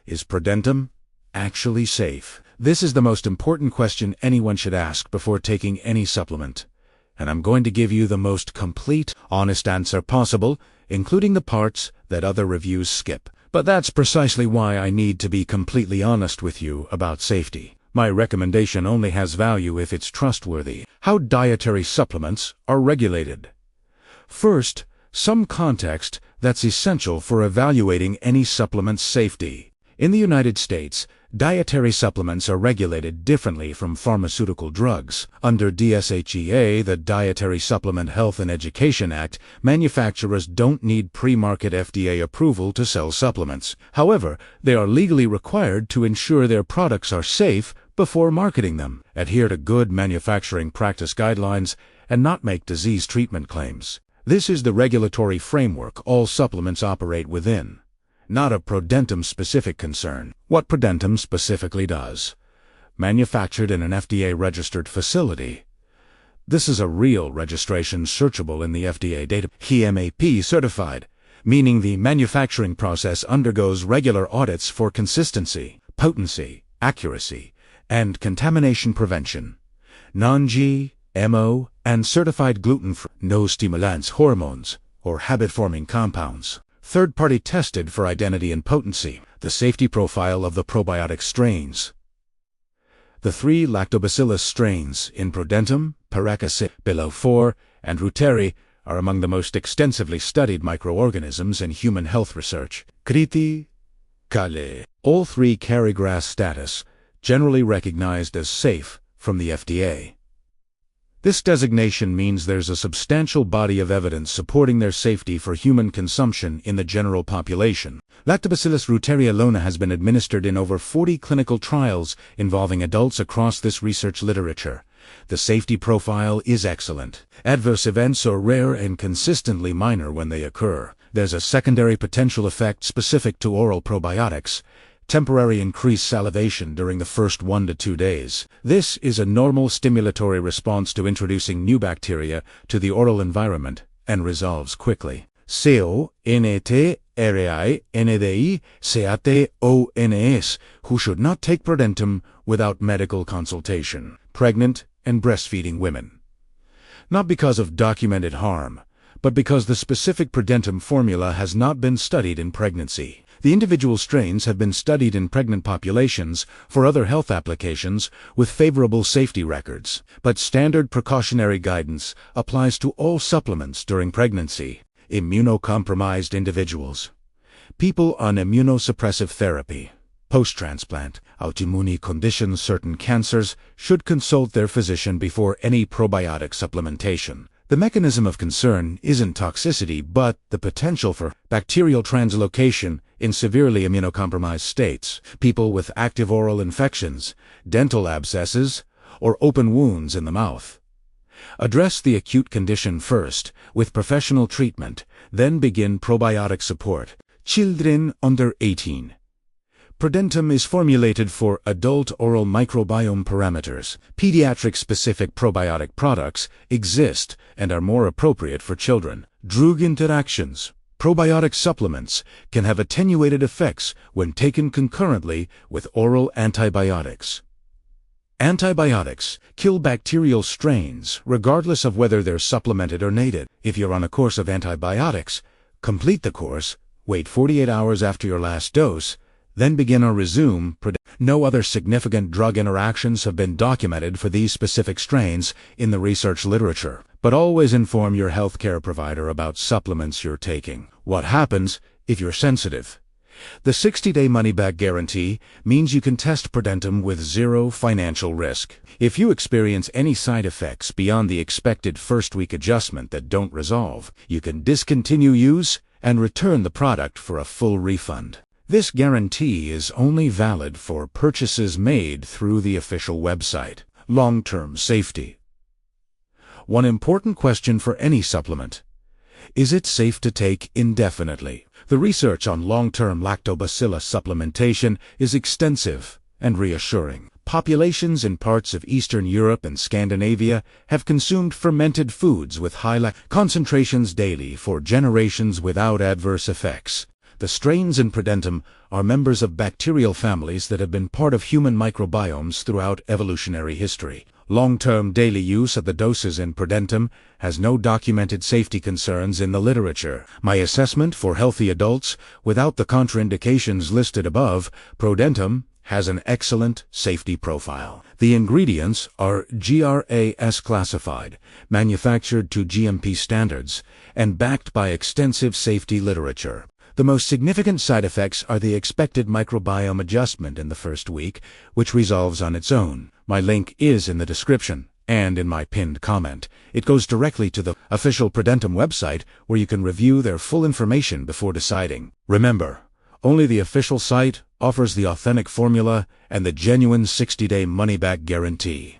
Is Prodentum actually safe? This is the most important question anyone should ask before taking any supplement. And I'm going to give you the most complete, honest answer possible, including the parts that other reviews skip. But that's precisely why I need to be completely honest with you about safety. My recommendation only has value if it's trustworthy. How dietary supplements are regulated. First, some context that's essential for evaluating any supplement's safety. In the United States, dietary supplements are regulated differently from pharmaceutical drugs. Under DSHEA, the Dietary Supplement Health and Education Act, manufacturers don't need pre-market FDA approval to sell supplements. However, they are legally required to ensure their products are safe before marketing them, adhere to good manufacturing practice guidelines, and not make disease treatment claims. This is the regulatory framework all supplements operate within. Not a Prodentum-specific concern. What Prodentum specifically does. Manufactured in an FDA-registered facility. This is a real registration searchable in the FDA data. HEMAP certified, meaning the manufacturing process undergoes regular audits for consistency, potency, accuracy, and contamination prevention. Non-GMO and certified gluten-free. No stimulants, hormones, or habit-forming compounds. Third-party tested for identity and potency. The safety profile of the probiotic strains. The 3 lactobacillus strains in Prodentum, Paracacit, below 4, and Reuteri are among the most extensively studied microorganisms in human health research. Criti, Kale. All 3 carry GRAS status, generally recognized as safe from the FDA. This designation means there's a substantial body of evidence supporting their safety for human consumption in the general population. Lactobacillus reuteri alone has been administered in over 40 clinical trials involving adults across this research literature. The safety profile is excellent. Adverse events are rare and consistently minor when they occur. There's a secondary potential effect specific to oral probiotics. Temporary increased salivation during the first 1 to 2 days. This is a normal stimulatory response to introducing new bacteria to the oral environment and resolves quickly. CONTRAINDI-CATONS, who should not take Prodentum without medical consultation. Pregnant and breastfeeding women. Not because of documented harm, but because the specific Prodentum formula has not been studied in pregnancy. The individual strains have been studied in pregnant populations for other health applications with favorable safety records, but standard precautionary guidance applies to all supplements during pregnancy. Immunocompromised individuals. People on immunosuppressive therapy. Post-transplant, autoimmune conditions, certain cancers should consult their physician before any probiotic supplementation. The mechanism of concern isn't toxicity, but the potential for bacterial translocation in severely immunocompromised states, people with active oral infections, dental abscesses, or open wounds in the mouth. Address the acute condition first with professional treatment, then begin probiotic support. Children under 18. Prodentum is formulated for adult oral microbiome parameters. Pediatric-specific probiotic products exist and are more appropriate for children. Drug interactions. Probiotic supplements can have attenuated effects when taken concurrently with oral antibiotics. Antibiotics kill bacterial strains regardless of whether they're supplemented or native. If you're on a course of antibiotics, complete the course, wait 48 hours after your last dose, then begin or resume. No other significant drug interactions have been documented for these specific strains in the research literature. But always inform your healthcare provider about supplements you're taking. What happens if you're sensitive? The 60-day money-back guarantee means you can test Prodentum with zero financial risk. If you experience any side effects beyond the expected first-week adjustment that don't resolve, you can discontinue use and return the product for a full refund. This guarantee is only valid for purchases made through the official website. Long-term safety. One important question for any supplement. Is it safe to take indefinitely? The research on long-term lactobacillus supplementation is extensive and reassuring. Populations in parts of Eastern Europe and Scandinavia have consumed fermented foods with high concentrations daily for generations without adverse effects. The strains in Prodentum are members of bacterial families that have been part of human microbiomes throughout evolutionary history. Long-term daily use at the doses in Prodentum has no documented safety concerns in the literature. My assessment for healthy adults, without the contraindications listed above, Prodentum has an excellent safety profile. The ingredients are GRAS classified, manufactured to GMP standards, and backed by extensive safety literature. The most significant side effects are the expected microbiome adjustment in the first week, which resolves on its own. My link is in the description and in my pinned comment. It goes directly to the official Prodentum website, where you can review their full information before deciding. Remember, only the official site offers the authentic formula and the genuine 60-day money-back guarantee.